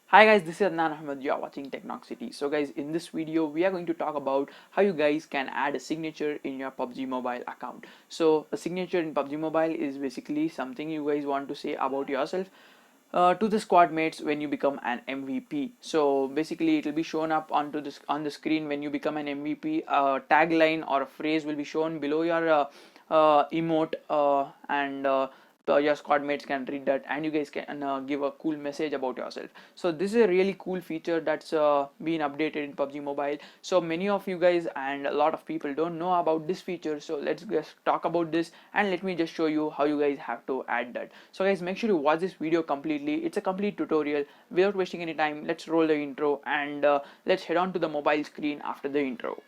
Hi guys, this is Adnaan Ahmed. You are watching Technoxity. So guys, in this video, we are going to talk about how you guys can add a signature in your PUBG Mobile account. So a signature in PUBG Mobile is basically something you guys want to say about yourself to the squad mates when you become an MVP. So basically, it will be shown up onto this on the screen when you become an MVP. A tagline or a phrase will be shown below your emote, and your squad mates can read that, and you guys can give a cool message about yourself. So this is a really cool feature that's been updated in PUBG Mobile. So many of you guys and a lot of people don't know about this feature, so let's just talk about this, and let me just show you how you guys have to add that. So guys, make sure you watch this video completely. It's a complete tutorial. Without wasting any time, let's roll the intro, and let's head on to the mobile screen after the intro.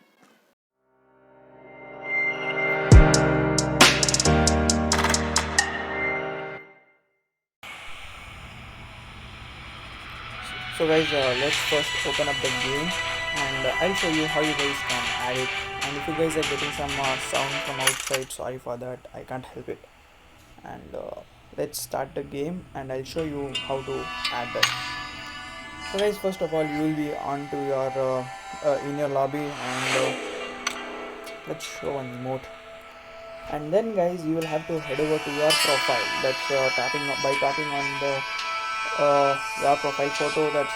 So guys, let's first open up the game, and I'll show you how you guys can add it. And if you guys are getting some sound from outside, sorry for that, I can't help it. And let's start the game, and I'll show you how to add that. So guys, first of all, you will be on to your in your lobby, and let's show an emote. And then guys, you will have to head over to your profile. That's tapping on the your profile photo that's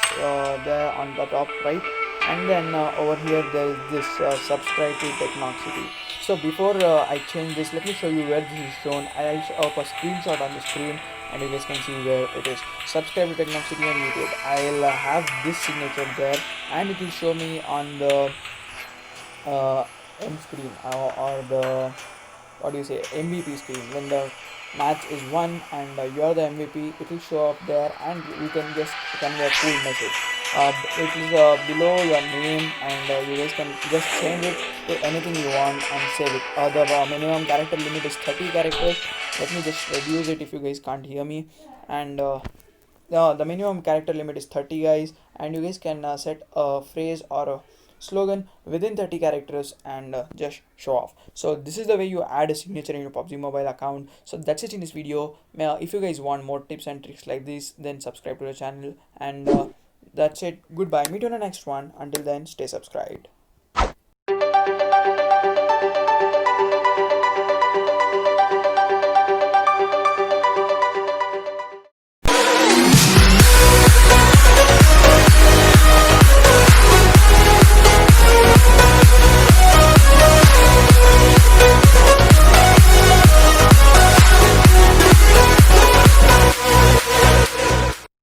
there on the top right, and then over here there is this subscribe to Technoxity. So before I change this, let me show you where this is shown. I'll show up a screenshot on the screen, and you guys can see where it is. Subscribe to Technoxity on YouTube. I'll have this signature there, and it will show me on the end screen, or the, what do you say, MVP screen. When the match is won and you're the MVP, it will show up there, and you can just convey a cool message. It is below your name, and you guys can just change it to anything you want and save it. The minimum character limit is 30 characters. Let me just reduce it if you guys can't hear me. And the minimum character limit is 30 guys, and you guys can set a phrase or a slogan within 30 characters, and just show off. So this is the way you add a signature in your PUBG Mobile account. So that's it in this video. If you guys want more tips and tricks like this, then subscribe to the channel, and that's it. Goodbye, meet you on the next one. Until then, stay subscribed.